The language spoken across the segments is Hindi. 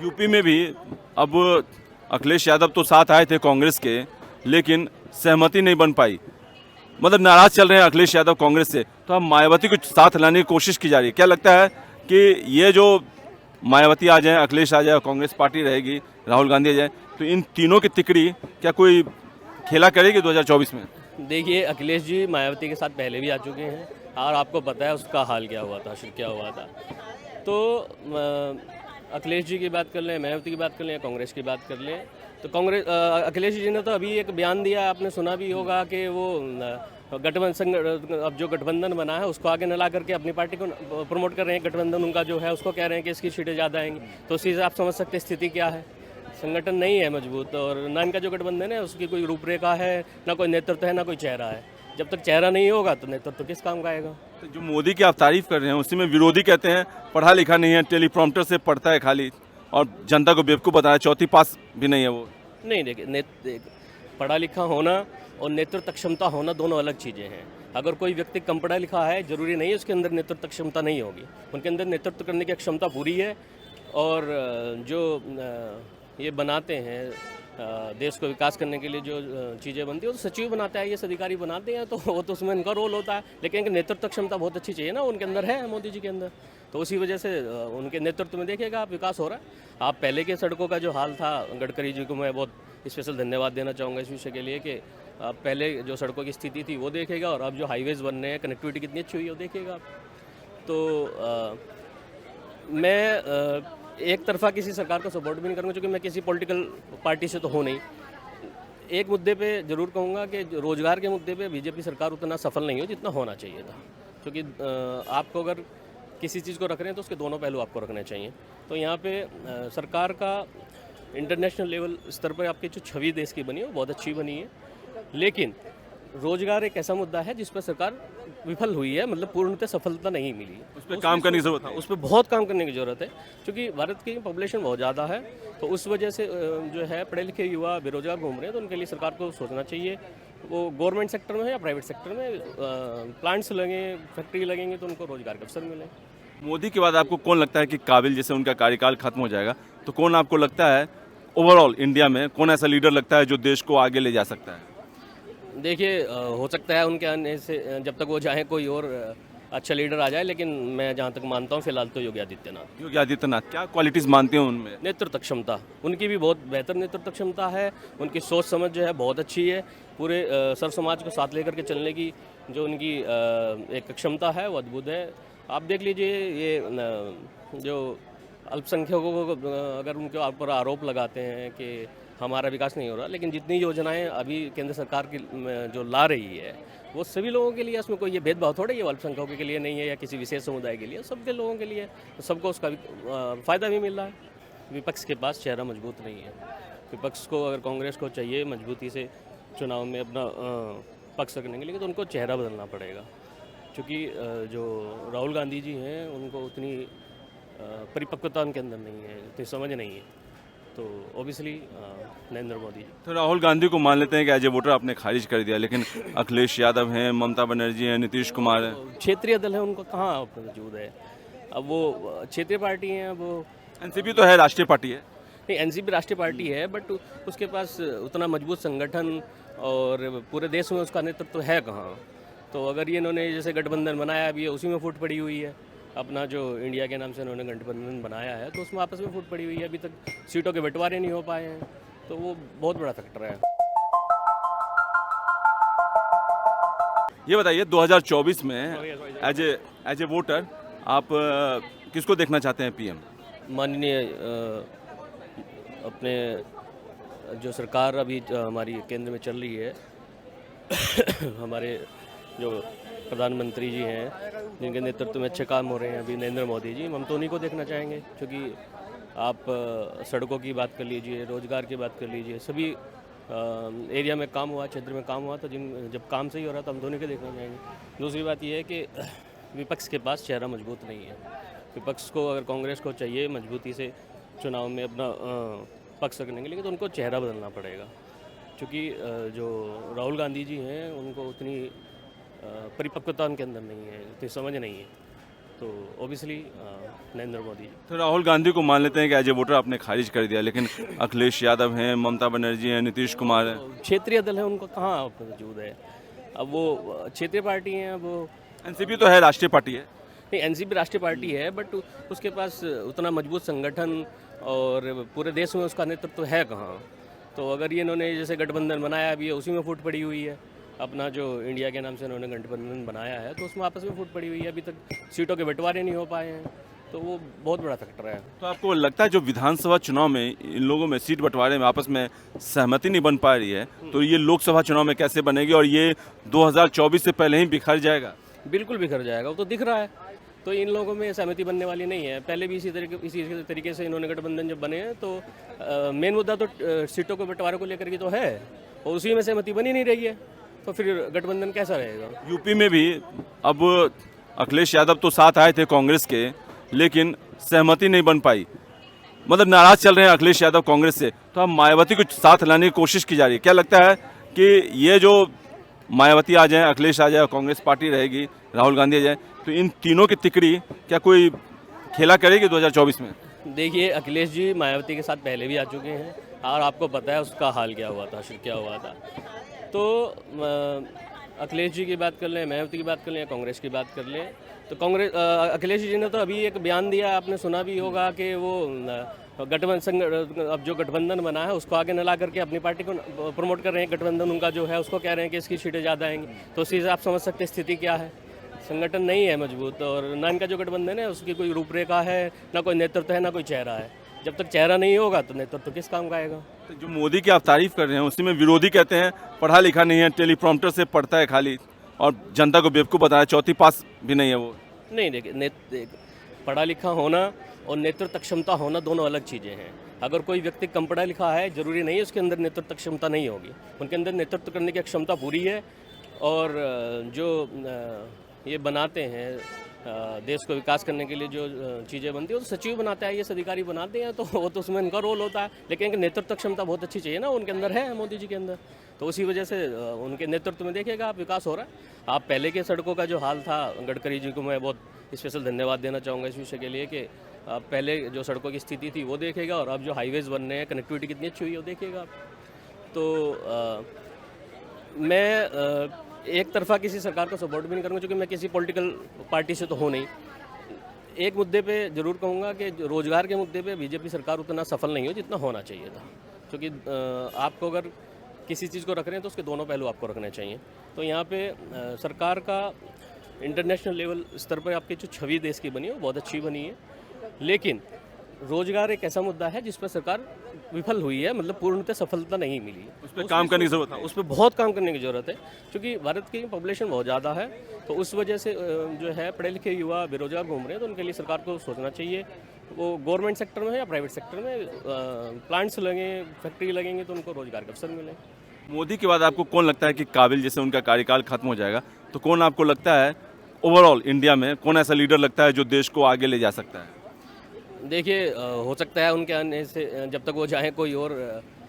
यूपी में भी अब अखिलेश यादव तो साथ आए थे कांग्रेस के, लेकिन सहमति नहीं बन पाई। मतलब नाराज चल रहे हैं अखिलेश यादव कांग्रेस से, तो अब मायावती को साथ लाने की कोशिश की जा रही है। क्या लगता है कि ये जो मायावती आ जाए, अखिलेश आ जाए और कांग्रेस पार्टी रहेगी, राहुल गांधी आ जाए, तो इन तीनों की तिकड़ी क्या कोई खेला करेगी 2024 में? देखिए, अखिलेश जी मायावती के साथ पहले भी आ चुके हैं और आपको पता है उसका हाल क्या हुआ था, आखिर क्या हुआ था। तो अखिलेश जी की बात कर लें, मायावती की बात कर लें, कांग्रेस की बात कर लें, तो कांग्रेस अखिलेश जी ने तो अभी एक बयान दिया, आपने सुना भी होगा कि वो गठबंधन अब जो गठबंधन बना है उसको आगे न ला करके अपनी पार्टी को प्रमोट कर रहे हैं। गठबंधन उनका जो है उसको कह रहे हैं कि इसकी सीटें ज़्यादा आएंगी। तो उसी से आप समझ सकते हैं स्थिति क्या है। संगठन नहीं है मजबूत, और ना इनका जो गठबंधन है उसकी कोई रूपरेखा है, ना कोई नेतृत्व है, ना कोई चेहरा है। जब तक चेहरा नहीं होगा तो नेतृत्व किस काम का आएगा। तो जो मोदी की आप तारीफ कर रहे हैं, उसी में विरोधी कहते हैं पढ़ा लिखा नहीं है, टेलीप्रॉम्प्टर से पढ़ता है खाली, और जनता को बेवकूफ़ बता रहा है, चौथी पास भी नहीं है वो। नहीं, देखिए, पढ़ा लिखा होना और नेतृत्व क्षमता होना दोनों अलग चीज़ें हैं। अगर कोई व्यक्ति कम पढ़ा लिखा है, जरूरी नहीं है उसके अंदर नेतृत्व क्षमता नहीं होगी। उनके अंदर नेतृत्व करने की क्षमता पूरी है। और जो ये बनाते हैं देश को विकास करने के लिए जो चीज़ें बनती है, वो तो सचिव बनाता है, ये अधिकारी बनाते हैं, तो वो तो उसमें इनका रोल होता है। लेकिन नेतृत्व क्षमता बहुत अच्छी चाहिए ना, उनके अंदर है, मोदी जी के अंदर। तो उसी वजह से उनके नेतृत्व में देखिएगा आप विकास हो रहा है। आप पहले के सड़कों का जो हाल था, गडकरी जी को मैं बहुत स्पेशल धन्यवाद देना चाहूँगा इस विषय के लिए कि पहले जो सड़कों की स्थिति थी वो देखेगा, और अब जो हाईवेज बन रहे हैं, कनेक्टिविटी कितनी अच्छी हुई है वो देखेगा आप। तो मैं एक तरफा किसी सरकार को सपोर्ट भी नहीं करूँगा, क्योंकि मैं किसी पॉलिटिकल पार्टी से तो हूँ नहीं। एक मुद्दे पे ज़रूर कहूँगा कि रोज़गार के मुद्दे पे बीजेपी सरकार उतना सफल नहीं हो जितना होना चाहिए था। क्योंकि आपको अगर किसी चीज़ को रख रहे हैं तो उसके दोनों पहलू आपको रखने चाहिए। तो यहाँ पे सरकार का इंटरनेशनल लेवल स्तर पर आपकी जो छवि देश की बनी है वो बहुत अच्छी बनी है, लेकिन रोजगार एक ऐसा मुद्दा है जिस पर सरकार विफल हुई है, मतलब पूर्णतः सफलता नहीं मिली। उस पर काम करने की जरूरत है। उस पर बहुत काम करने की ज़रूरत है, क्योंकि भारत की पॉपुलेशन बहुत ज़्यादा है। तो उस वजह से जो है पढ़े लिखे युवा बेरोजगार घूम रहे हैं, तो उनके लिए सरकार को सोचना चाहिए। वो गवर्नमेंट सेक्टर में है या प्राइवेट सेक्टर में प्लांट्स लगें, फैक्ट्री लगेंगे तो उनको रोजगार के अवसर मिलें। मोदी के बाद आपको कौन लगता है कि काबिल, जैसे उनका कार्यकाल खत्म हो जाएगा, तो कौन आपको लगता है ओवरऑल इंडिया में कौन ऐसा लीडर लगता है जो देश को आगे ले जा सकता है? देखिए, हो सकता है उनके आने से जब तक वो चाहे कोई और अच्छा लीडर आ जाए, लेकिन मैं जहाँ तक मानता हूँ फिलहाल तो योगी आदित्यनाथ। योगी आदित्यनाथ, क्या क्वालिटीज मानते हैं उनमें? नेतृत्व क्षमता उनकी भी बहुत बेहतर नेतृत्व क्षमता है। उनकी सोच समझ जो है बहुत अच्छी है। पूरे सर समाज को साथ लेकर के चलने की जो उनकी एक क्षमता है वो अद्भुत है। आप देख लीजिए, ये जो अल्पसंख्यकों को अगर उनके ऊपर आरोप लगाते हैं कि हमारा विकास नहीं हो रहा, लेकिन जितनी योजनाएं अभी केंद्र सरकार की जो ला रही है वो सभी लोगों के लिए, उसमें कोई ये भेदभाव थोड़ा ये अल्पसंख्यकों के लिए नहीं है या किसी विशेष समुदाय के लिए, सबके लोगों के लिए, तो सबको उसका फ़ायदा भी मिल रहा है। विपक्ष के पास चेहरा मजबूत नहीं है। विपक्ष को अगर कांग्रेस को चाहिए मजबूती से चुनाव में अपना पक्ष रखने के लिए, तो उनको चेहरा बदलना पड़ेगा। क्योंकि जो राहुल गांधी जी हैं उनको उतनी परिपक्वता उनके अंदर नहीं है, उतनी समझ नहीं है। तो ओबियसली नरेंद्र मोदी। तो राहुल गांधी को मान लेते हैं कि एज ए वोटर आपने खारिज कर दिया, लेकिन अखिलेश यादव हैं, ममता बनर्जी हैं, नीतीश कुमार हैं। क्षेत्रीय दल है, उनको कहाँ मौजूद है। अब वो क्षेत्रीय पार्टी हैं, वो एनसीपी तो है, राष्ट्रीय पार्टी है। नहीं, एनसीपी राष्ट्रीय पार्टी है, बट उसके पास उतना मजबूत संगठन और पूरे देश में उसका नेतृत्व है कहाँ। तो अगर ये इन्होंने जैसे गठबंधन बनाया, अभी उसी में फूट पड़ी हुई है। अपना जो इंडिया के नाम से उन्होंने गठबंधन बनाया है, तो उसमें आपस में फूट पड़ी हुई है। अभी तक सीटों के बंटवारे नहीं हो पाए हैं, तो वो बहुत बड़ा फैक्टर है। ये बताइए 2024 में एज ए वोटर आप किसको देखना चाहते हैं पीएम? माननीय अपने जो सरकार अभी हमारी केंद्र में चल रही है हमारे जो प्रधानमंत्री जी हैं जिनके नेतृत्व में अच्छे काम हो रहे हैं अभी, नरेंद्र मोदी जी, हम तो उन्हीं को देखना चाहेंगे। क्योंकि आप सड़कों की बात कर लीजिए, रोजगार की बात कर लीजिए, सभी एरिया में काम हुआ, क्षेत्र में काम हुआ, तो जब काम सही हो रहा तो हम धोनी को देखना चाहेंगे। दूसरी बात यह है कि विपक्ष के पास चेहरा मजबूत नहीं है। विपक्ष को अगर कांग्रेस को चाहिए मजबूती से चुनाव में अपना पक्ष रखने के लिए, तो उनको चेहरा बदलना पड़ेगा। क्योंकि जो राहुल गांधी जी हैं उनको उतनी परिपक्वता उनके अंदर नहीं है, उतनी समझ नहीं है। तो ऑब्वियसली नरेंद्र मोदी। तो राहुल गांधी को मान लेते हैं कि एज ए वोटर आपने खारिज कर दिया, लेकिन अखिलेश यादव हैं, ममता बनर्जी हैं, नीतीश कुमार हैं। क्षेत्रीय दल है, उनको कहाँ वजूद है। अब वो क्षेत्रीय पार्टी हैं, वो एनसीपी तो है, राष्ट्रीय पार्टी है। नहीं, एनसीपी राष्ट्रीय पार्टी है, बट उसके पास उतना मजबूत संगठन और पूरे देश में उसका नेतृत्व है कहाँ। तो अगर ये इन्होंने जैसे गठबंधन बनाया अभी उसी में फूट पड़ी हुई है। अपना जो इंडिया के नाम से इन्होंने गठबंधन बनाया है तो उसमें आपस में फूट पड़ी हुई है, अभी तक सीटों के बंटवारे नहीं हो पाए हैं, तो वो बहुत बड़ा फैक्टर है। तो आपको लगता है जो विधानसभा चुनाव में इन लोगों में सीट बंटवारे में आपस में सहमति नहीं बन पा रही है, तो ये लोकसभा चुनाव में कैसे बनेगी और ये 2024 से पहले ही बिखर जाएगा? बिल्कुल बिखर जाएगा, वो तो दिख रहा है। तो इन लोगों में सहमति बनने वाली नहीं है। पहले भी इसी तरीके से इन्होंने गठबंधन जब बने हैं तो मेन मुद्दा तो सीटों के बंटवारे को लेकर के तो है, और उसी में सहमति बनी नहीं रही है, तो फिर गठबंधन कैसा रहेगा। यूपी में भी अब अखिलेश यादव तो साथ आए थे कांग्रेस के, लेकिन सहमति नहीं बन पाई, मतलब नाराज चल रहे हैं अखिलेश यादव कांग्रेस से। तो अब मायावती को साथ लाने की कोशिश की जा रही है। क्या लगता है कि ये जो मायावती आ जाए, अखिलेश आ जाए, कांग्रेस पार्टी रहेगी, राहुल गांधी आ जाए, तो इन तीनों की तिकड़ी क्या कोई खेला करेगी 2024 में? देखिए, अखिलेश जी मायावती के साथ पहले भी आ चुके हैं और आपको पता है उसका हाल क्या हुआ था, आखिर क्या हुआ था। तो अखिलेश जी की बात कर लें, मायावती की बात कर लें, कांग्रेस की बात कर लें, तो कांग्रेस अखिलेश जी ने तो अभी एक बयान दिया, आपने सुना भी होगा कि वो गठबंधन, अब जो गठबंधन बना है उसको आगे न ला करके अपनी पार्टी को प्रमोट कर रहे हैं। गठबंधन उनका जो है उसको कह रहे हैं कि इसकी सीटें ज़्यादा आएंगी, तो उसी से आप समझ सकते हैं स्थिति क्या है। संगठन नहीं है मजबूत, और ना इनका जो गठबंधन है उसकी कोई रूपरेखा है, ना कोई नेतृत्व है, ना कोई चेहरा है। जब तक चेहरा नहीं होगा तो नेतृत्व किस काम का आएगा। तो जो मोदी की आप तारीफ कर रहे हैं उसी में विरोधी कहते हैं पढ़ा लिखा नहीं है, टेलीप्रॉम्प्टर से पढ़ता है खाली, और जनता को बेवकूफ़ बताया, चौथी पास भी नहीं है वो। नहीं, देखिए, पढ़ा लिखा होना और नेतृत्व क्षमता होना दोनों अलग चीज़ें हैं। अगर कोई व्यक्ति कम पढ़ा लिखा है, जरूरी नहीं है उसके अंदर नेतृत्व क्षमता नहीं होगी। उनके अंदर नेतृत्व करने की क्षमता पूरी है, और जो ये बनाते हैं देश को विकास करने के लिए जो चीज़ें बनती है, वो तो सचिव बनाता है, ये अधिकारी बनाते हैं, तो वो तो उसमें इनका रोल होता है। लेकिन नेतृत्व क्षमता बहुत अच्छी चाहिए ना, उनके अंदर है, मोदी जी के अंदर। तो उसी वजह से उनके नेतृत्व में देखिएगा आप विकास हो रहा है। आप पहले के सड़कों का जो हाल था, गडकरी जी को मैं बहुत स्पेशल धन्यवाद देना चाहूँगा इस विषय के लिए कि पहले जो सड़कों की स्थिति थी वो देखेगा, और अब जो हाईवेज़ बन रहे हैं, कनेक्टिविटी कितनी अच्छी हुई है वो देखेगा आप। तो मैं एक तरफा किसी सरकार को सपोर्ट भी नहीं करूँगा, क्योंकि मैं किसी पॉलिटिकल पार्टी से तो हो नहीं। एक मुद्दे पे जरूर कहूँगा कि रोजगार के मुद्दे पे बीजेपी सरकार उतना सफल नहीं हो जितना होना चाहिए था, क्योंकि आपको अगर किसी चीज़ को रख रहे हैं तो उसके दोनों पहलू आपको रखने चाहिए। तो यहाँ पे सरकार का इंटरनेशनल लेवल स्तर पर आपकी जो छवि देश की बनी है वो बहुत अच्छी बनी है, लेकिन रोजगार एक ऐसा मुद्दा है जिस पर सरकार विफल हुई है, मतलब पूर्णतः सफलता नहीं मिली। उस पर काम करने की जरूरत है। उस पर बहुत काम करने की ज़रूरत है, क्योंकि भारत की पॉपुलेशन बहुत ज़्यादा है, तो उस वजह से जो है पढ़े लिखे युवा बेरोजगार घूम रहे हैं, तो उनके लिए सरकार को सोचना चाहिए। वो गवर्नमेंट सेक्टर में या प्राइवेट सेक्टर में प्लांट्स लगें, फैक्ट्री लगेंगे तो उनको रोजगार के अवसर मिले। मोदी के बाद आपको कौन लगता है कि काबिल, जैसे उनका कार्यकाल खत्म हो जाएगा, तो कौन आपको लगता है ओवरऑल इंडिया में कौन ऐसा लीडर लगता है जो देश को आगे ले जा सकता है? देखिए, हो सकता है उनके आने से जब तक वो चाहे कोई और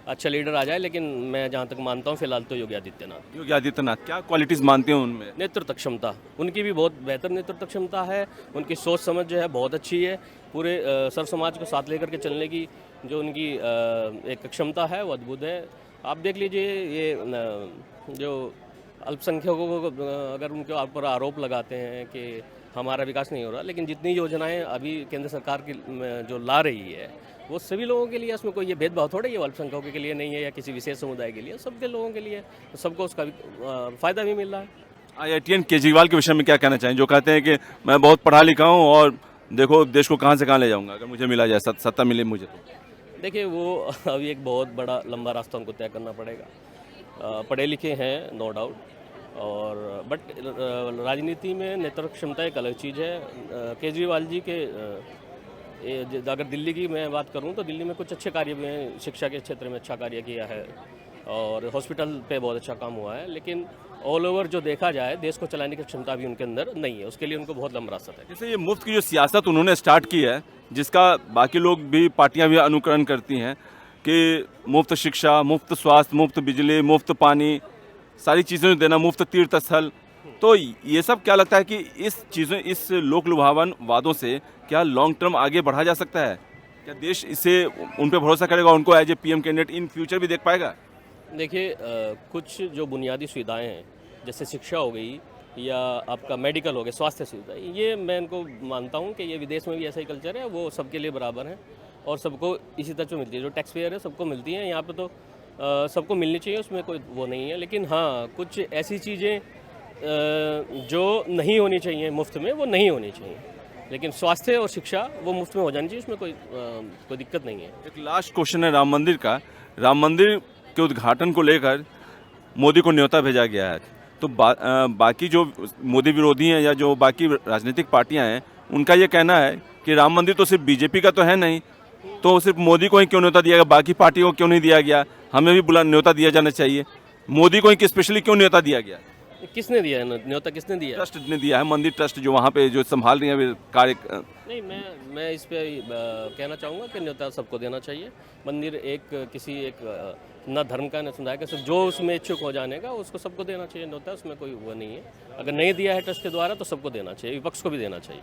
अच्छा लीडर आ जाए, लेकिन मैं जहाँ तक मानता हूँ फिलहाल तो योगी आदित्यनाथ। योगी आदित्यनाथ क्या क्वालिटीज़ मानते हैं उनमें? नेतृत्व क्षमता उनकी भी बहुत बेहतर नेतृत्व क्षमता है, उनकी सोच समझ जो है बहुत अच्छी है, पूरे सर समाज को साथ लेकर के चलने की जो उनकी एक क्षमता है वो अद्भुत है। आप देख लीजिए, ये जो अल्पसंख्यकों को अगर उनके ऊपर आरोप लगाते हैं कि हमारा विकास नहीं हो रहा, लेकिन जितनी योजनाएं अभी केंद्र सरकार की जो ला रही है वो सभी लोगों के लिए, उसमें कोई ये भेदभाव थोड़ा ये अल्पसंख्यकों के लिए नहीं है या किसी विशेष समुदाय के लिए, सबके लोगों के लिए, तो सबको उसका फ़ायदा भी मिल रहा है। IITN केजरीवाल के विषय में क्या कहना चाहें, जो कहते हैं कि मैं बहुत पढ़ा लिखा हूँ और देखो देश को कहाँ से कहाँ ले जाऊँगा अगर मुझे मिला जाए, सत्ता मिले मुझे तो? देखिए, वो अभी एक बहुत बड़ा लंबा रास्ता उनको तय करना पड़ेगा। पढ़े लिखे हैं नो डाउट, और बट राजनीति में नेतृत्व क्षमता एक अलग चीज़ है। केजरीवाल जी के अगर दिल्ली की मैं बात करूं तो दिल्ली में कुछ अच्छे कार्य भी हैं, शिक्षा के क्षेत्र में अच्छा कार्य किया है और हॉस्पिटल पे बहुत अच्छा काम हुआ है, लेकिन ऑल ओवर जो देखा जाए देश को चलाने की क्षमता भी उनके अंदर नहीं है, उसके लिए उनको बहुत लंबा रास्ता है। जैसे ये मुफ्त की जो सियासत उन्होंने स्टार्ट की है, जिसका बाकी लोग भी, पार्टियां भी अनुकरण करती हैं कि मुफ्त शिक्षा, मुफ्त स्वास्थ्य, मुफ्त बिजली, मुफ्त पानी, सारी चीज़ें देना, मुफ्त तीर्थ स्थल, तो ये सब क्या लगता है कि इस लोक लुभावन वादों से क्या लॉन्ग टर्म आगे बढ़ा जा सकता है? क्या देश इससे उन पे भरोसा करेगा, उनको as a PM candidate in future भी देख पाएगा? देखिए कुछ जो बुनियादी सुविधाएं हैं जैसे शिक्षा हो गई या आपका मेडिकल हो गया, स्वास्थ्य सुविधा, ये मैं इनको मानता हूँ कि ये विदेश में भी ऐसा ही कल्चर है, वो सबके लिए बराबर है और सबको इसी तरह से मिलती है। जो टैक्स पेयर है सबको मिलती है, यहाँ पे तो सबको मिलनी चाहिए, उसमें कोई वो नहीं है। लेकिन हाँ, कुछ ऐसी चीज़ें जो नहीं होनी चाहिए मुफ्त में, वो नहीं होनी चाहिए। लेकिन स्वास्थ्य और शिक्षा वो मुफ्त में हो जानी चाहिए, उसमें कोई दिक्कत नहीं है। एक लास्ट क्वेश्चन है राम मंदिर का। राम मंदिर के उद्घाटन को लेकर मोदी को न्योता भेजा गया है, तो बाकी जो मोदी विरोधी हैं या जो बाकी राजनीतिक पार्टियां हैं, उनका ये कहना है कि राम मंदिर तो सिर्फ बीजेपी का तो है नहीं, तो सिर्फ मोदी को ही क्यों न्योता दिया गया, बाकी पार्टियों को क्यों नहीं दिया गया? हमें भी न्योता दिया जाना चाहिए। मोदी को ही स्पेशली क्यों न्योता दिया गया? किसने दिया है न्योता, किसने दिया है? ट्रस्ट ने दिया है, मंदिर ट्रस्ट जो वहाँ पे जो संभाल रही है कार्य। नहीं, मैं इस पे कहना चाहूँगा कि न्योता सबको देना चाहिए। मंदिर किसी न धर्म का न समुदाय का, सिर्फ जो उसमें इच्छुक हो जाने का उसको सबको देना चाहिए न्योता, उसमें कोई वो नहीं है। अगर नहीं दिया है ट्रस्ट के द्वारा तो सबको देना चाहिए, विपक्ष को भी देना चाहिए।